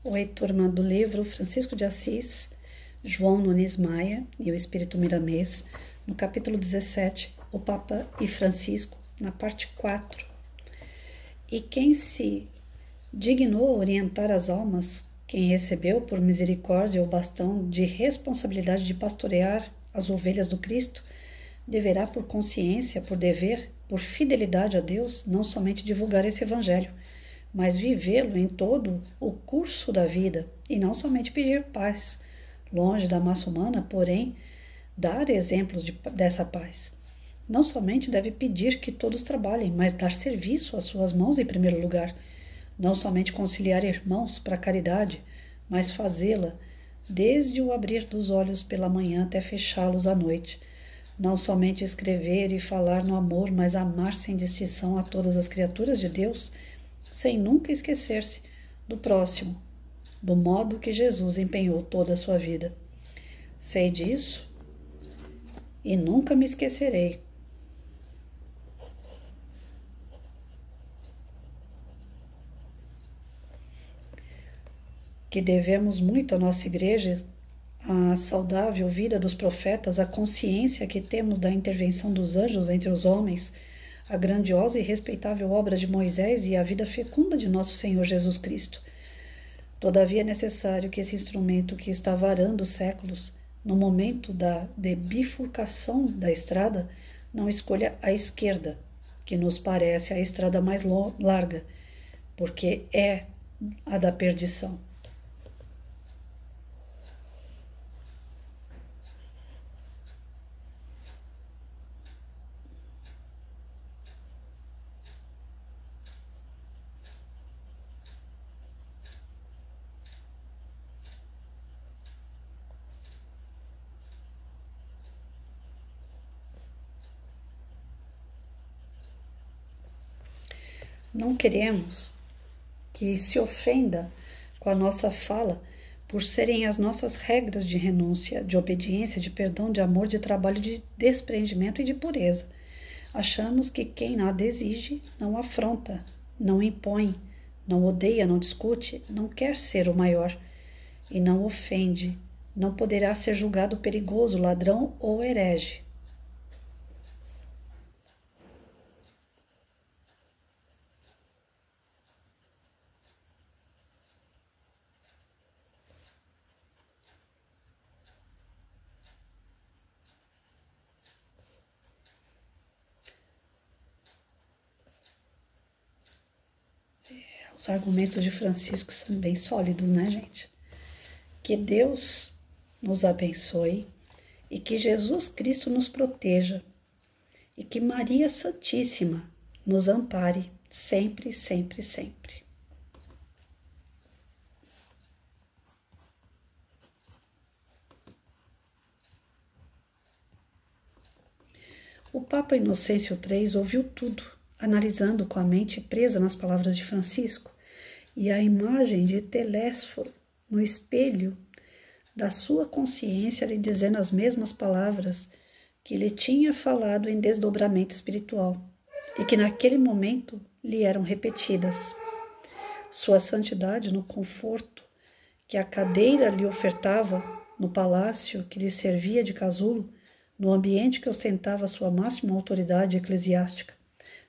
Oi, turma do livro Francisco de Assis, João Nunes Maia e o Espírito Miramês, no capítulo 17, o Papa e Francisco, na parte 4. E quem se dignou orientar as almas, quem recebeu por misericórdia o bastão de responsabilidade de pastorear as ovelhas do Cristo, deverá por consciência, por dever, por fidelidade a Deus, não somente divulgar esse evangelho, mas vivê-lo em todo o curso da vida, e não somente pedir paz, longe da massa humana, porém, dar exemplos dessa paz. Não somente deve pedir que todos trabalhem, mas dar serviço às suas mãos em primeiro lugar. Não somente conciliar irmãos para a caridade, mas fazê-la desde o abrir dos olhos pela manhã até fechá-los à noite. Não somente escrever e falar no amor, mas amar sem distinção a todas as criaturas de Deus, sem nunca esquecer-se do próximo, do modo que Jesus empenhou toda a sua vida. Sei disso e nunca me esquecerei. Que devemos muito à nossa igreja, à saudável vida dos profetas, à consciência que temos da intervenção dos anjos entre os homens, a grandiosa e respeitável obra de Moisés e a vida fecunda de nosso Senhor Jesus Cristo. Todavia é necessário que esse instrumento que está varando séculos, no momento de bifurcação da estrada, não escolha a esquerda, que nos parece a estrada mais larga, porque é a da perdição. Não queremos que se ofenda com a nossa fala por serem as nossas regras de renúncia, de obediência, de perdão, de amor, de trabalho, de desprendimento e de pureza. Achamos que quem nada exige não afronta, não impõe, não odeia, não discute, não quer ser o maior e não ofende, não poderá ser julgado perigoso, ladrão ou herege. Os argumentos de Francisco são bem sólidos, né, gente? Que Deus nos abençoe e que Jesus Cristo nos proteja e que Maria Santíssima nos ampare sempre, sempre, sempre. O Papa Inocêncio III ouviu tudo, analisando com a mente presa nas palavras de Francisco e a imagem de Telésforo no espelho da sua consciência lhe dizendo as mesmas palavras que lhe tinha falado em desdobramento espiritual e que naquele momento lhe eram repetidas. Sua santidade no conforto que a cadeira lhe ofertava, no palácio que lhe servia de casulo, no ambiente que ostentava sua máxima autoridade eclesiástica,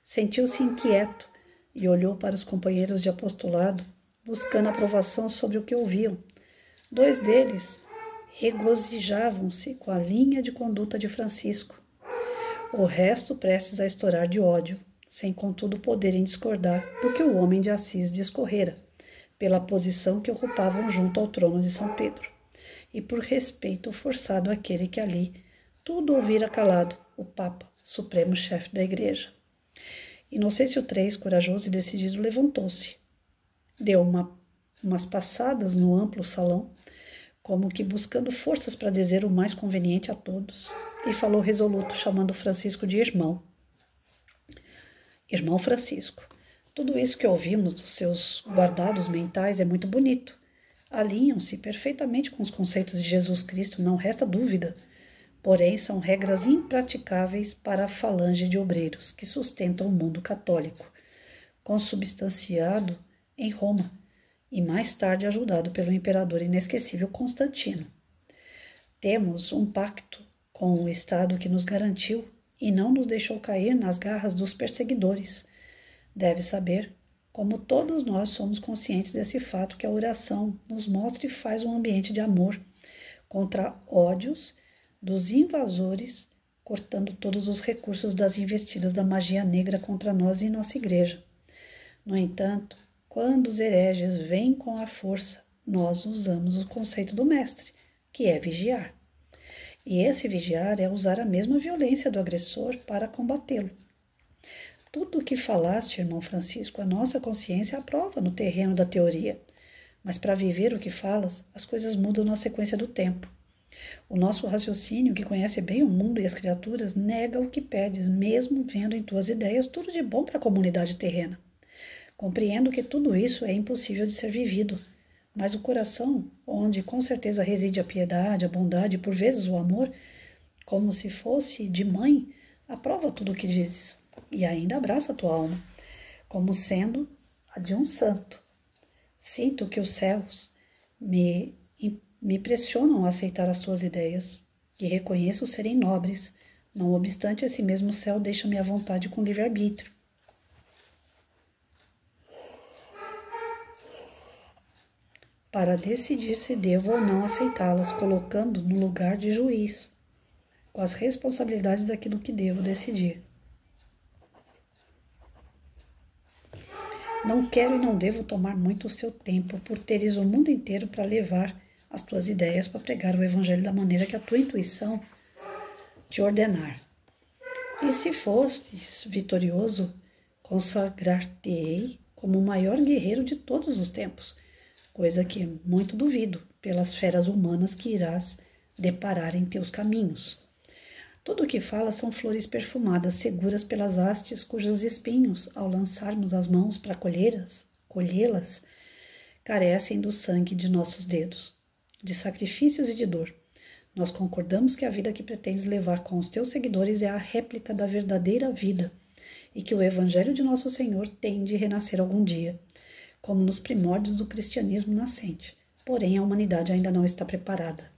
sentiu-se inquieto e olhou para os companheiros de apostolado, buscando aprovação sobre o que ouviam. 2 deles regozijavam-se com a linha de conduta de Francisco, o resto prestes a estourar de ódio, sem contudo poderem discordar do que o homem de Assis discorrera, pela posição que ocupavam junto ao trono de São Pedro, e por respeito forçado àquele que ali tudo ouvira calado, o Papa, supremo chefe da Igreja. Inocêncio III, corajoso e decidido, levantou-se. Deu umas passadas no amplo salão, como que buscando forças para dizer o mais conveniente a todos, e falou resoluto, chamando Francisco de irmão. Irmão Francisco, tudo isso que ouvimos dos seus guardados mentais é muito bonito. Alinham-se perfeitamente com os conceitos de Jesus Cristo, não resta dúvida. Porém, são regras impraticáveis para a falange de obreiros que sustentam o mundo católico, consubstanciado em Roma, e mais tarde ajudado pelo imperador inesquecível Constantino. Temos um pacto com o Estado que nos garantiu e não nos deixou cair nas garras dos perseguidores. Deve saber, como todos nós somos conscientes desse fato, que a oração nos mostra e faz um ambiente de amor contra ódios dos invasores, cortando todos os recursos das investidas da magia negra contra nós e nossa igreja. No entanto, quando os hereges vêm com a força, nós usamos o conceito do mestre, que é vigiar. E esse vigiar é usar a mesma violência do agressor para combatê-lo. Tudo o que falaste, irmão Francisco, a nossa consciência aprova no terreno da teoria, mas para viver o que falas, as coisas mudam na sequência do tempo. O nosso raciocínio, que conhece bem o mundo e as criaturas, nega o que pedes, mesmo vendo em tuas ideias tudo de bom para a comunidade terrena. Compreendo que tudo isso é impossível de ser vivido, mas o coração, onde com certeza reside a piedade, a bondade e por vezes o amor, como se fosse de mãe, aprova tudo o que dizes e ainda abraça a tua alma, como sendo a de um santo. Sinto que os céus me pressionam a aceitar as tuas ideias, que reconheço serem nobres, não obstante esse mesmo céu deixa-me à vontade com livre-arbítrio. Para decidir se devo ou não aceitá-las, colocando no lugar de juiz, com as responsabilidades daquilo que devo decidir. Não quero e não devo tomar muito o seu tempo, por teres o mundo inteiro para levar as tuas ideias para pregar o evangelho da maneira que a tua intuição te ordenar. E se fores vitorioso, consagrar-te-ei como o maior guerreiro de todos os tempos, coisa que muito duvido pelas feras humanas que irás deparar em teus caminhos. Tudo o que fala são flores perfumadas, seguras pelas hastes, cujos espinhos, ao lançarmos as mãos para colhê-las, carecem do sangue de nossos dedos, de sacrifícios e de dor. Nós concordamos que a vida que pretendes levar com os teus seguidores é a réplica da verdadeira vida e que o Evangelho de nosso Senhor tem de renascer algum dia, como nos primórdios do cristianismo nascente. Porém, a humanidade ainda não está preparada.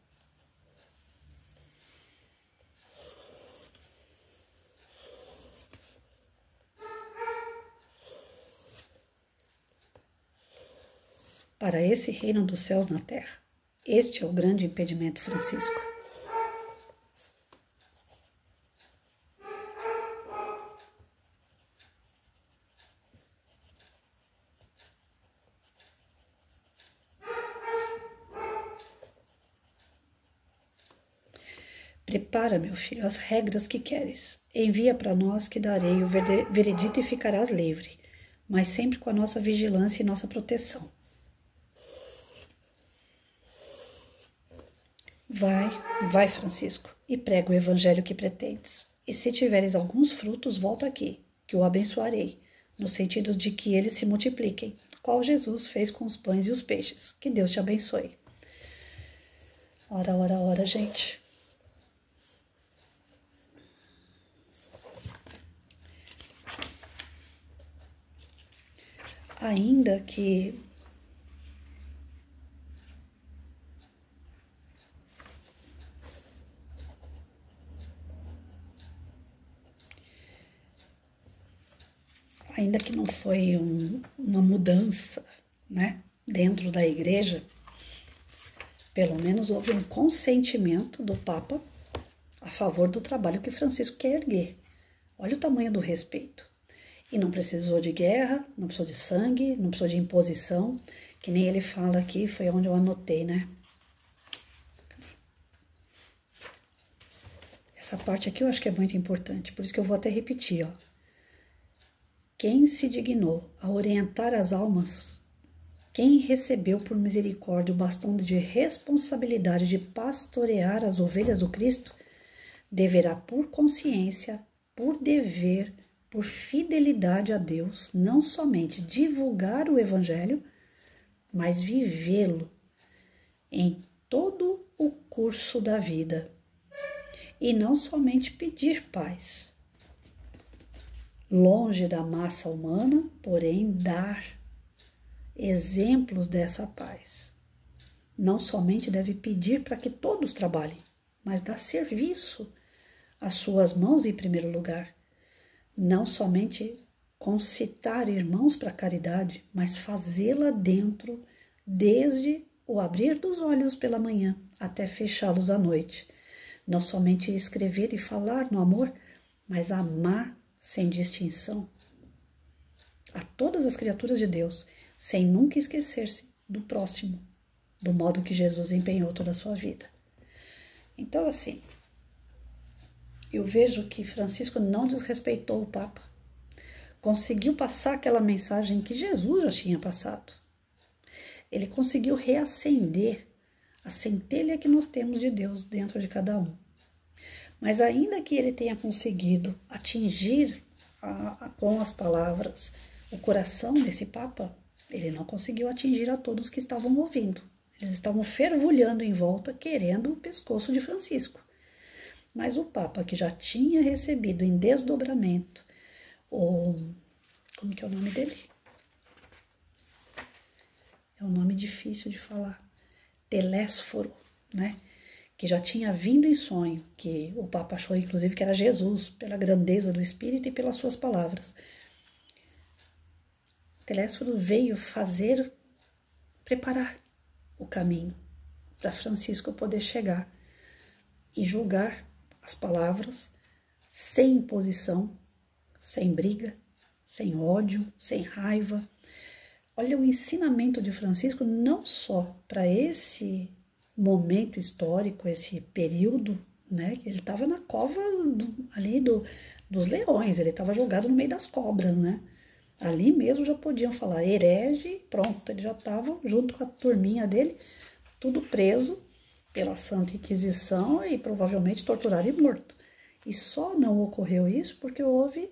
Para esse reino dos céus na terra. Este é o grande impedimento, Francisco. Prepara, meu filho, as regras que queres. Envia para nós que darei o veredito e ficarás livre, mas sempre com a nossa vigilância e nossa proteção. Vai, Francisco, e prega o evangelho que pretendes. E se tiveres alguns frutos, volta aqui, que o abençoarei, no sentido de que eles se multipliquem, qual Jesus fez com os pães e os peixes. Que Deus te abençoe. Ora, gente. Ainda que não foi uma mudança, né, dentro da igreja, pelo menos houve um consentimento do Papa a favor do trabalho que Francisco quer erguer. Olha o tamanho do respeito. E não precisou de guerra, não precisou de sangue, não precisou de imposição, que nem ele fala aqui, foi onde eu anotei, né? Essa parte aqui eu acho que é muito importante, por isso que eu vou até repetir, ó. Quem se dignou a orientar as almas, quem recebeu por misericórdia o bastão de responsabilidade de pastorear as ovelhas do Cristo, deverá por consciência, por dever, por fidelidade a Deus, não somente divulgar o Evangelho, mas vivê-lo em todo o curso da vida. E não somente pedir paz, longe da massa humana, porém dar exemplos dessa paz. Não somente deve pedir para que todos trabalhem, mas dar serviço às suas mãos em primeiro lugar. Não somente concitar irmãos para a caridade, mas fazê-la dentro, desde o abrir dos olhos pela manhã até fechá-los à noite. Não somente escrever e falar no amor, mas amar sem distinção a todas as criaturas de Deus, sem nunca esquecer-se do próximo, do modo que Jesus empenhou toda a sua vida. Então, assim, eu vejo que Francisco não desrespeitou o Papa, conseguiu passar aquela mensagem que Jesus já tinha passado. Ele conseguiu reacender a centelha que nós temos de Deus dentro de cada um. Mas ainda que ele tenha conseguido atingir com as palavras o coração desse Papa, ele não conseguiu atingir a todos que estavam ouvindo. Eles estavam fervulhando em volta, querendo o pescoço de Francisco. Mas o Papa, que já tinha recebido em desdobramento como que é o nome dele? É um nome difícil de falar. Telésforo, né? Que já tinha vindo em sonho, que o Papa achou inclusive que era Jesus, pela grandeza do Espírito e pelas suas palavras. Telésforo veio preparar o caminho para Francisco poder chegar e julgar as palavras sem imposição, sem briga, sem ódio, sem raiva. Olha o ensinamento de Francisco não só para esse momento histórico, esse período, né? Ele estava na cova dos leões, ele estava jogado no meio das cobras, né? Ali mesmo já podiam falar herege, pronto, ele já estava junto com a turminha dele, tudo preso pela Santa Inquisição e provavelmente torturado e morto. E só não ocorreu isso porque houve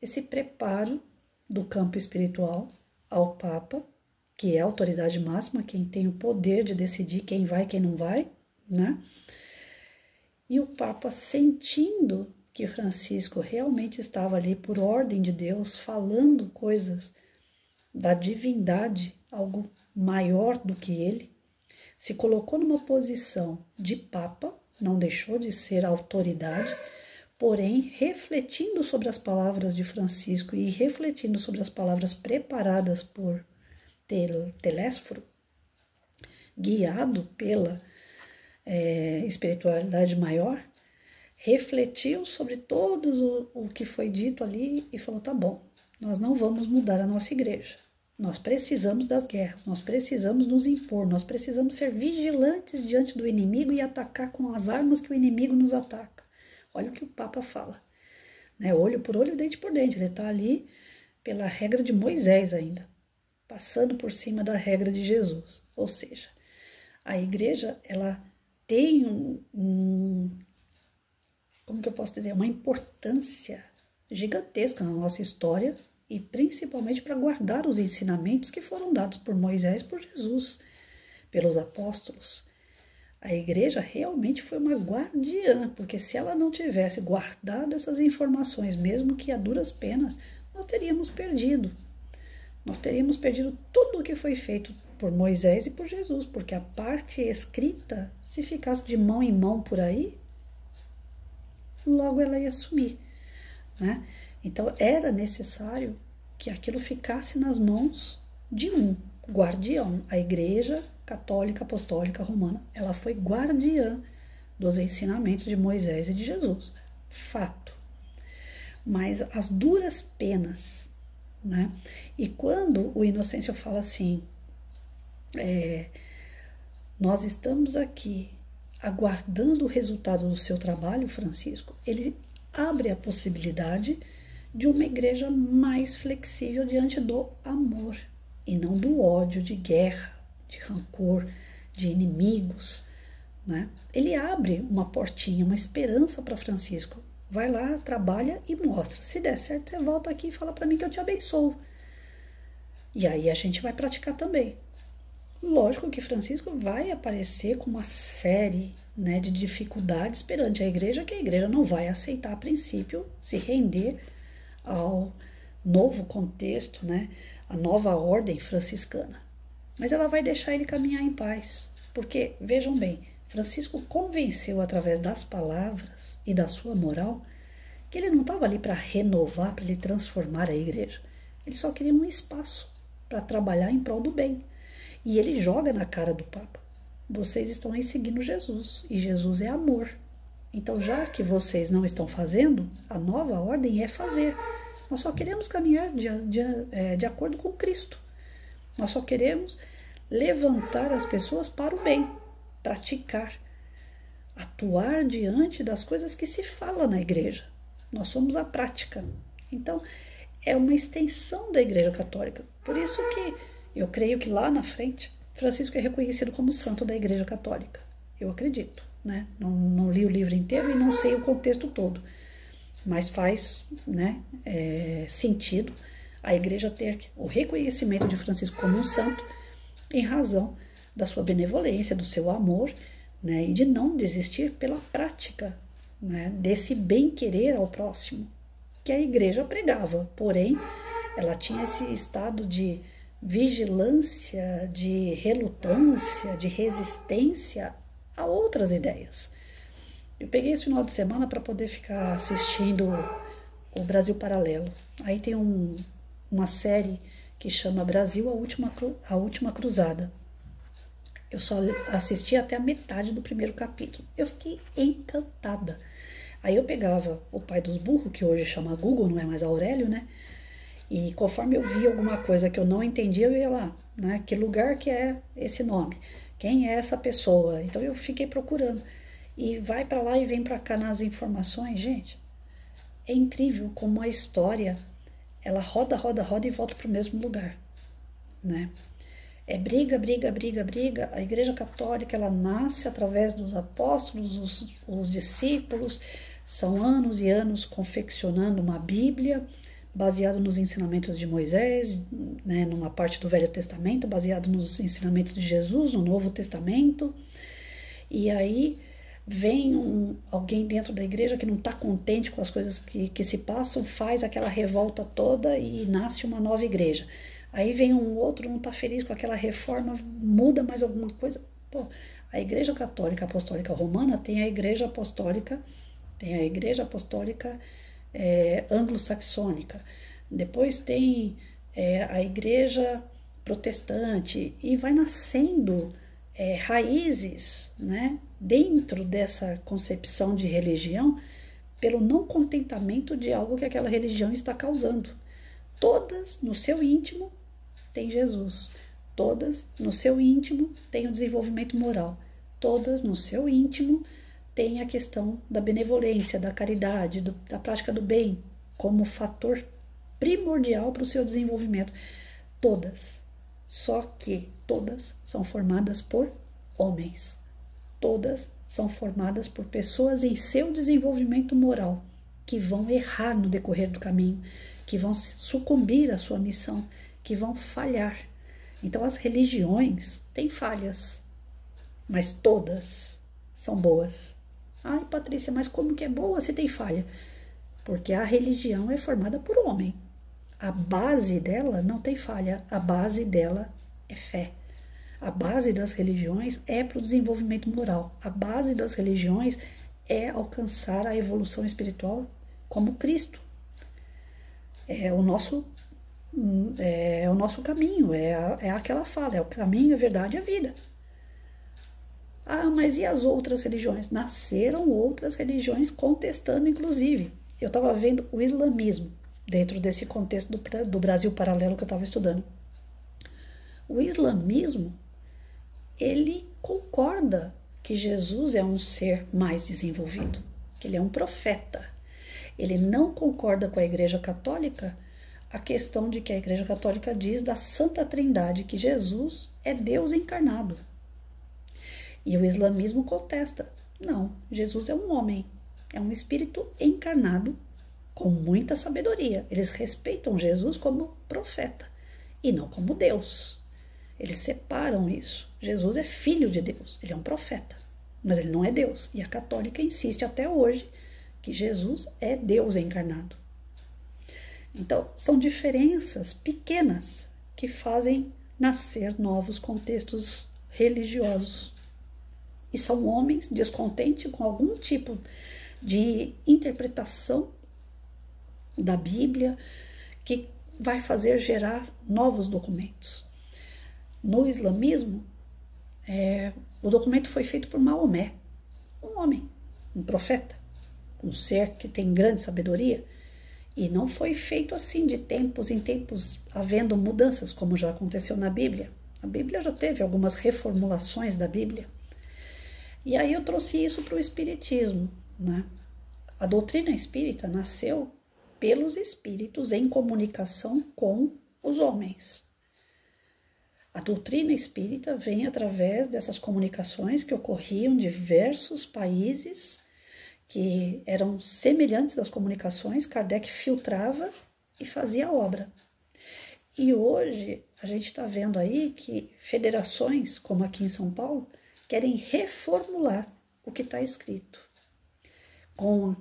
esse preparo do campo espiritual ao Papa, que é a autoridade máxima, quem tem o poder de decidir quem vai e quem não vai, né? E o Papa, sentindo que Francisco realmente estava ali por ordem de Deus, falando coisas da divindade, algo maior do que ele, se colocou numa posição de Papa, não deixou de ser autoridade, porém, refletindo sobre as palavras de Francisco e refletindo sobre as palavras preparadas por Telésforo, guiado pela espiritualidade maior, refletiu sobre todo o que foi dito ali e falou, tá bom, nós não vamos mudar a nossa igreja, nós precisamos das guerras, nós precisamos nos impor, nós precisamos ser vigilantes diante do inimigo e atacar com as armas que o inimigo nos ataca. Olha o que o Papa fala, né? Olho por olho, dente por dente, ele está ali pela regra de Moisés ainda, passando por cima da regra de Jesus. Ou seja, a igreja, ela tem como que eu posso dizer, uma importância gigantesca na nossa história e principalmente para guardar os ensinamentos que foram dados por Moisés, por Jesus, pelos apóstolos. A igreja realmente foi uma guardiã, porque se ela não tivesse guardado essas informações, mesmo que a duras penas, nós teríamos perdido. Nós teríamos perdido tudo o que foi feito por Moisés e por Jesus, porque a parte escrita, se ficasse de mão em mão por aí, logo ela ia sumir, né? Então era necessário que aquilo ficasse nas mãos de um guardião. A Igreja Católica Apostólica Romana, ela foi guardiã dos ensinamentos de Moisés e de Jesus, fato. Mas as duras penas, né? E quando o Inocêncio fala assim, nós estamos aqui aguardando o resultado do seu trabalho, Francisco, ele abre a possibilidade de uma igreja mais flexível diante do amor e não do ódio, de guerra, de rancor, de inimigos, né? Ele abre uma portinha, uma esperança para Francisco. Vai lá, trabalha e mostra. Se der certo, você volta aqui e fala para mim que eu te abençoo. E aí a gente vai praticar também. Lógico que Francisco vai aparecer com uma série, né, de dificuldades perante a igreja, que a igreja não vai aceitar a princípio, se render ao novo contexto, né, a nova ordem franciscana. Mas ela vai deixar ele caminhar em paz. Porque, vejam bem, Francisco convenceu através das palavras e da sua moral que ele não estava ali para renovar, para ele transformar a igreja. Ele só queria um espaço para trabalhar em prol do bem. E ele joga na cara do Papa: vocês estão aí seguindo Jesus, e Jesus é amor. Então, já que vocês não estão fazendo, a nova ordem é fazer. Nós só queremos caminhar de acordo com Cristo. Nós só queremos levantar as pessoas para o bem, praticar, atuar diante das coisas que se fala na igreja. Nós somos a prática. Então, é uma extensão da Igreja Católica. Por isso que eu creio que lá na frente, Francisco é reconhecido como santo da Igreja Católica. Eu acredito, né? Não li o livro inteiro e não sei o contexto todo. Mas faz, né, sentido a Igreja ter o reconhecimento de Francisco como um santo em razão da sua benevolência, do seu amor, né, e de não desistir pela prática, né, desse bem-querer ao próximo que a igreja pregava. Porém, ela tinha esse estado de vigilância, de relutância, de resistência a outras ideias. Eu peguei esse final de semana para poder ficar assistindo o Brasil Paralelo. Aí tem uma série que chama Brasil, a Última Cruzada. Eu só assisti até a metade do primeiro capítulo. Eu fiquei encantada. Aí eu pegava o pai dos burros, que hoje chama Google, não é mais Aurélio, né? E conforme eu via alguma coisa que eu não entendia, eu ia lá, né? Que lugar que é esse nome? Quem é essa pessoa? Então eu fiquei procurando. E vai para lá e vem para cá nas informações. Gente, é incrível como a história, ela roda, roda, roda e volta para o mesmo lugar, né? É briga, briga, briga, briga. A Igreja Católica, ela nasce através dos apóstolos, os discípulos. São anos e anos confeccionando uma Bíblia baseado nos ensinamentos de Moisés, né, numa parte do Velho Testamento, baseado nos ensinamentos de Jesus, no Novo Testamento. E aí vem alguém dentro da igreja que não está contente com as coisas que se passam, faz aquela revolta toda e nasce uma nova igreja. Aí vem um outro, não está feliz com aquela reforma, muda mais alguma coisa. Pô, a Igreja Católica Apostólica Romana tem a Igreja Apostólica, anglo-saxônica. Depois tem a Igreja Protestante, e vai nascendo raízes, né, dentro dessa concepção de religião, pelo não contentamento de algo que aquela religião está causando. Todas no seu íntimo têm Jesus, todas no seu íntimo têm o desenvolvimento moral, todas no seu íntimo têm a questão da benevolência, da caridade, da prática do bem, como fator primordial para o seu desenvolvimento. Todas, só que todas são formadas por homens, todas são formadas por pessoas em seu desenvolvimento moral, que vão errar no decorrer do caminho, que vão sucumbir à sua missão, que vão falhar. Então as religiões têm falhas, mas todas são boas. Ai, Patrícia, mas como que é boa se tem falha? Porque a religião é formada por homem. A base dela não tem falha, a base dela é fé. A base das religiões é para o desenvolvimento moral. A base das religiões é alcançar a evolução espiritual como Cristo. É o nosso caminho, é aquela fala, é o caminho, a verdade e a vida. Ah, mas e as outras religiões? Nasceram outras religiões contestando, inclusive. Eu estava vendo o islamismo dentro desse contexto do Brasil Paralelo que eu estava estudando. O islamismo, ele concorda que Jesus é um ser mais desenvolvido, que ele é um profeta. Ele não concorda com a Igreja Católica a questão de que a Igreja Católica diz da Santa Trindade, que Jesus é Deus encarnado. E o islamismo contesta. Não, Jesus é um homem, é um espírito encarnado com muita sabedoria. Eles respeitam Jesus como profeta e não como Deus. Eles separam isso. Jesus é filho de Deus, ele é um profeta, mas ele não é Deus. E a católica insiste até hoje que Jesus é Deus encarnado. Então, são diferenças pequenas que fazem nascer novos contextos religiosos. E são homens descontentes com algum tipo de interpretação da Bíblia que vai fazer gerar novos documentos. No islamismo, o documento foi feito por Maomé, um homem, um profeta, um ser que tem grande sabedoria, e não foi feito assim de tempos em tempos, havendo mudanças, como já aconteceu na Bíblia. A Bíblia já teve algumas reformulações da Bíblia. E aí eu trouxe isso para o Espiritismo, né? A doutrina espírita nasceu pelos espíritos em comunicação com os homens. A doutrina espírita vem através dessas comunicações que ocorriam em diversos países, que eram semelhantes às comunicações. Kardec filtrava e fazia a obra. E hoje a gente está vendo aí que federações, como aqui em São Paulo, querem reformular o que está escrito, com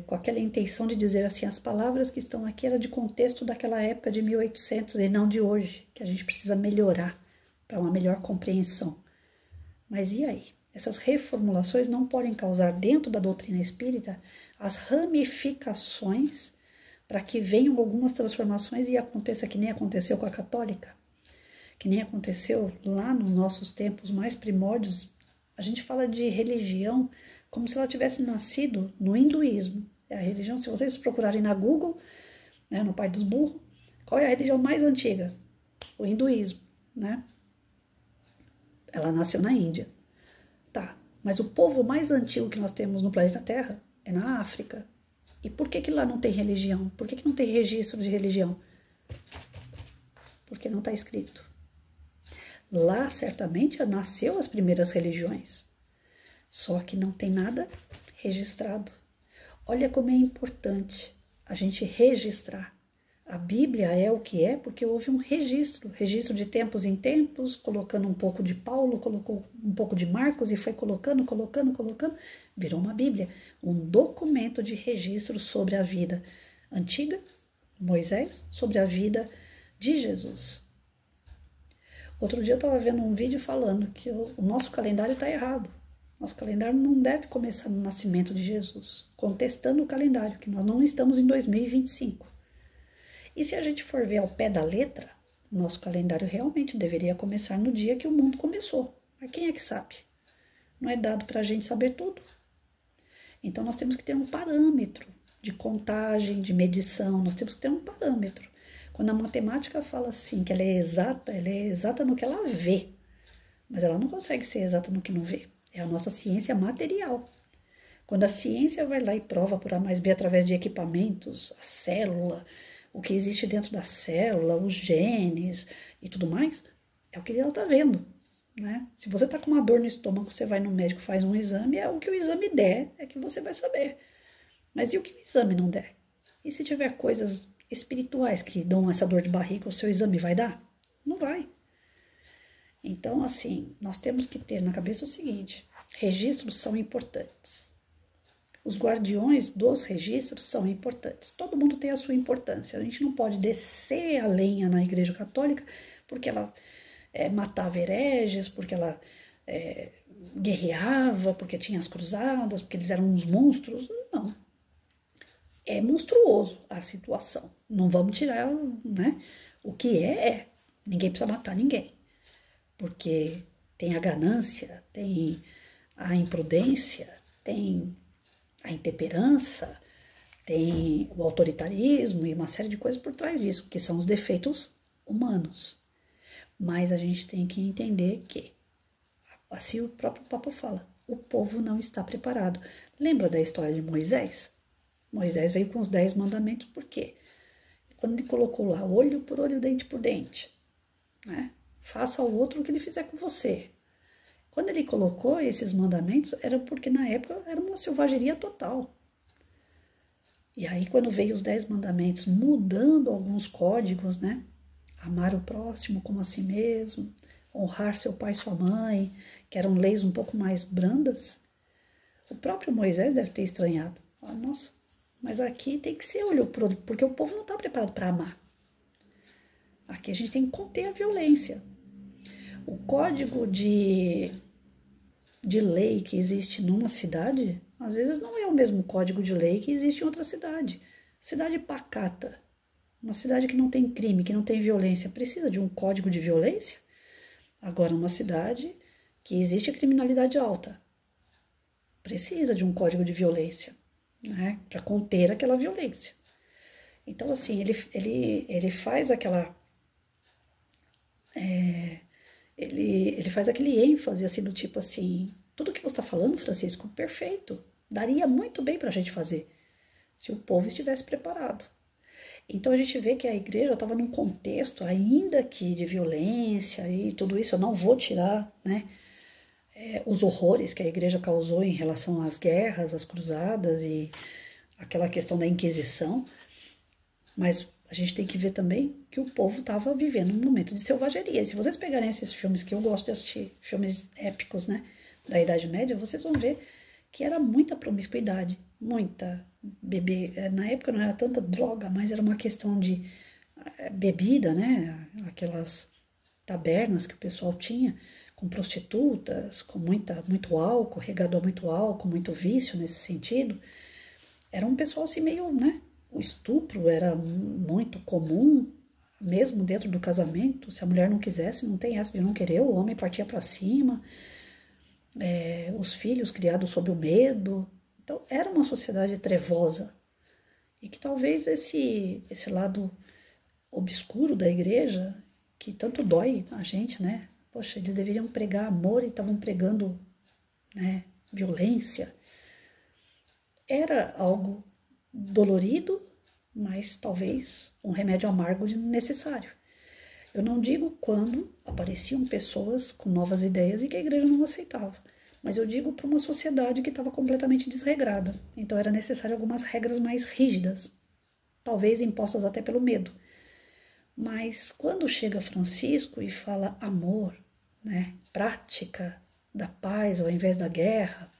aquela intenção de dizer assim, as palavras que estão aqui eram de contexto daquela época de 1800 e não de hoje, que a gente precisa melhorar para uma melhor compreensão. Mas e aí? Essas reformulações não podem causar dentro da doutrina espírita as ramificações para que venham algumas transformações e aconteça que nem aconteceu com a católica, que nem aconteceu lá nos nossos tempos mais primórdios. A gente fala de religião como se ela tivesse nascido no hinduísmo. É a religião, se vocês procurarem na Google, né, no Pai dos Burros, qual é a religião mais antiga? O hinduísmo, né? Ela nasceu na Índia. Tá, mas o povo mais antigo que nós temos no planeta Terra é na África. E por que lá não tem religião? Por que não tem registro de religião? Porque não está escrito. Lá, certamente, nasceu as primeiras religiões. Só que não tem nada registrado. Olha como é importante a gente registrar. A Bíblia é o que é porque houve um registro de tempos em tempos, colocando um pouco de Paulo, colocou um pouco de Marcos e foi colocando, virou uma Bíblia, um documento de registro sobre a vida antiga, Moisés, sobre a vida de Jesus. Outro dia eu estava vendo um vídeo falando que o nosso calendário está errado. Nosso calendário não deve começar no nascimento de Jesus, contestando o calendário, que nós não estamos em 2025. E se a gente for ver ao pé da letra, nosso calendário realmente deveria começar no dia que o mundo começou. Mas quem é que sabe? Não é dado para a gente saber tudo. Então nós temos que ter um parâmetro de contagem, de medição, nós temos que ter um parâmetro. Quando a matemática fala assim, que ela é exata no que ela vê, mas ela não consegue ser exata no que não vê. É a nossa ciência material. Quando a ciência vai lá e prova por A mais B através de equipamentos, a célula, o que existe dentro da célula, os genes e tudo mais, é o que ela está vendo, né? Se você está com uma dor no estômago, você vai no médico, faz um exame, é o que o exame der, é que você vai saber. Mas e o que o exame não der? E se tiver coisas espirituais que dão essa dor de barriga, o seu exame vai dar? Não vai. Então, assim, nós temos que ter na cabeça o seguinte, registros são importantes. Os guardiões dos registros são importantes. Todo mundo tem a sua importância. A gente não pode descer a lenha na Igreja Católica porque ela matava hereges, porque ela guerreava, porque tinha as cruzadas, porque eles eram uns monstros. Não. É monstruoso a situação. Não vamos tirar, né? O que é. Ninguém precisa matar ninguém. Porque tem a ganância, tem a imprudência, tem a intemperança, tem o autoritarismo e uma série de coisas por trás disso, que são os defeitos humanos. Mas a gente tem que entender que, assim o próprio Papa fala, o povo não está preparado. Lembra da história de Moisés? Moisés veio com os 10 mandamentos, por quê? Quando ele colocou lá, olho por olho, dente por dente, né? Faça ao outro o que ele fizer com você. Quando ele colocou esses mandamentos, era porque na época era uma selvageria total. E aí quando veio os 10 mandamentos, mudando alguns códigos, né? Amar o próximo como a si mesmo, honrar seu pai e sua mãe, que eram leis um pouco mais brandas, o próprio Moisés deve ter estranhado. Ah, nossa, mas aqui tem que ser olho por olho, porque o povo não está preparado para amar. Aqui a gente tem que conter a violência. O código de lei que existe numa cidade, às vezes não é o mesmo código de lei que existe em outra cidade. Cidade pacata, uma cidade que não tem crime, que não tem violência, precisa de um código de violência? Agora, uma cidade que existe criminalidade alta, precisa de um código de violência, né, para conter aquela violência. Então, assim, ele faz aquela... Ele faz aquele ênfase, assim, do tipo assim, tudo que você está falando, Francisco, perfeito, daria muito bem para a gente fazer, se o povo estivesse preparado. Então a gente vê que a igreja estava num contexto, ainda que de violência e tudo isso, eu não vou tirar, né, os horrores que a igreja causou em relação às guerras, às cruzadas e aquela questão da Inquisição, mas a gente tem que ver também que o povo estava vivendo um momento de selvageria. E se vocês pegarem esses filmes que eu gosto de assistir, filmes épicos, né, da Idade Média, vocês vão ver que era muita promiscuidade, muita bebê. Na época não era tanta droga, mas era uma questão de bebida, né, aquelas tabernas que o pessoal tinha, com prostitutas, com muito álcool, regado a muito álcool, muito vício nesse sentido. Era um pessoal assim meio, né, o estupro era muito comum, mesmo dentro do casamento. Se a mulher não quisesse, não tem essa de não querer, o homem partia para cima. Os filhos criados sob o medo. Então, era uma sociedade trevosa. E que talvez esse lado obscuro da igreja, que tanto dói a gente, né? Poxa, eles deveriam pregar amor e estavam pregando, né, violência. Era algo dolorido, mas talvez um remédio amargo necessário. Eu não digo quando apareciam pessoas com novas ideias e que a igreja não aceitava, mas eu digo para uma sociedade que estava completamente desregrada. Então era necessário algumas regras mais rígidas, talvez impostas até pelo medo. Mas quando chega Francisco e fala amor, né, prática da paz ao invés da guerra,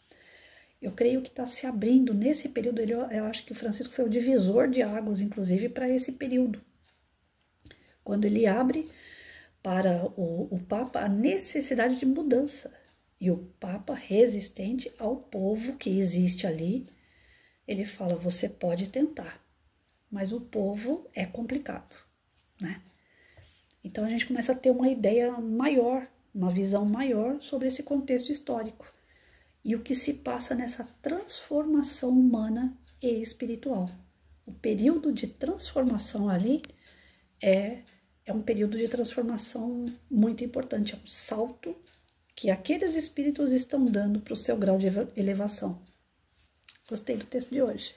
eu creio que está se abrindo nesse período. Eu acho que o Francisco foi o divisor de águas, inclusive, para esse período. Quando ele abre para o Papa a necessidade de mudança. E o Papa, resistente ao povo que existe ali, ele fala, você pode tentar, mas o povo é complicado, né? Então a gente começa a ter uma ideia maior, uma visão maior sobre esse contexto histórico e o que se passa nessa transformação humana e espiritual. O período de transformação ali é um período de transformação muito importante, é um salto que aqueles espíritos estão dando para o seu grau de elevação. Gostei do texto de hoje.